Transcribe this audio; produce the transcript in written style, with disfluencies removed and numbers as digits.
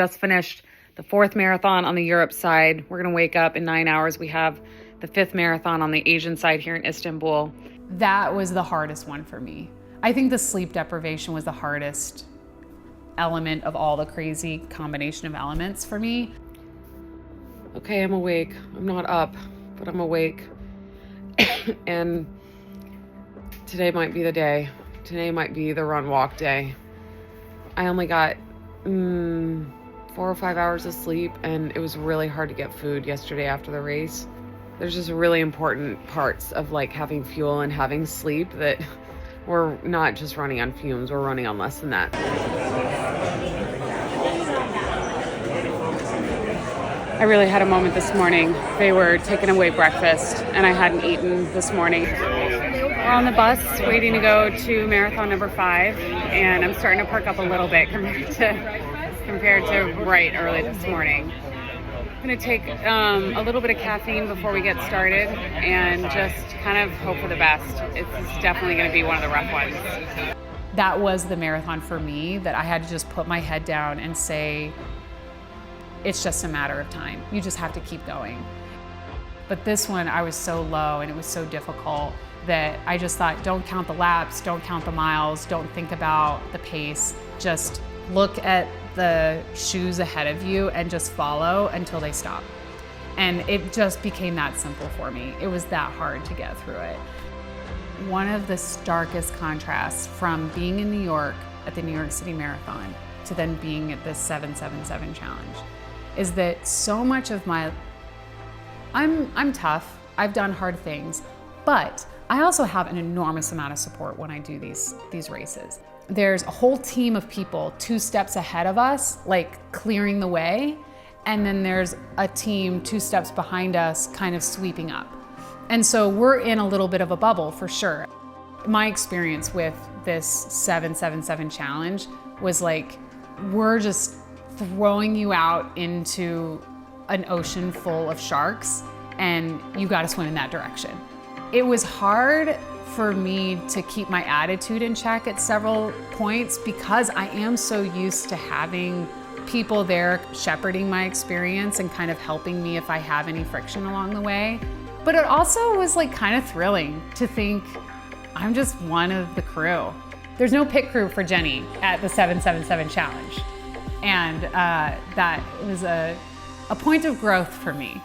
Just finished the 4th marathon on the Europe side. We're gonna wake up in 9 hours. We have the 5th marathon on the Asian side here in Istanbul. That was the hardest one for me. I think the sleep deprivation was the hardest element of all the crazy combination of elements for me. Okay, I'm awake. I'm not up, but I'm awake. And today might be the day. Today might be the run walk day. I only got 4 or 5 hours of sleep, and it was really hard to get food yesterday after the race. There's just really important parts of like having fuel and having sleep that we're not just running on fumes, we're running on less than that. I really had a moment this morning. They were taking away breakfast and I hadn't eaten this morning. We're on the bus waiting to go to marathon number 5, and I'm starting to perk up a little bit compared to right early this morning. I'm gonna take a little bit of caffeine before we get started and just kind of hope for the best. It's definitely gonna be one of the rough ones. That was the marathon for me, that I had to just put my head down and say, it's just a matter of time. You just have to keep going. But this one, I was so low and it was so difficult that I just thought, don't count the laps, don't count the miles, don't think about the pace, just look at the shoes ahead of you and just follow until they stop. And it just became that simple for me. It was that hard to get through it. One of the starkest contrasts from being in New York at the New York City Marathon to then being at this 777 challenge is that so much of I'm tough, I've done hard things, but I also have an enormous amount of support when I do these races. There's a whole team of people 2 steps ahead of us, like clearing the way, and then there's a team 2 steps behind us kind of sweeping up. And so we're in a little bit of a bubble for sure. My experience with this 777 challenge was like, we're just throwing you out into an ocean full of sharks and you gotta swim in that direction. It was hard for me to keep my attitude in check at several points because I am so used to having people there shepherding my experience and kind of helping me if I have any friction along the way. But it also was like kind of thrilling to think I'm just one of the crew. There's no pit crew for Jenny at the 777 challenge. And that was a point of growth for me.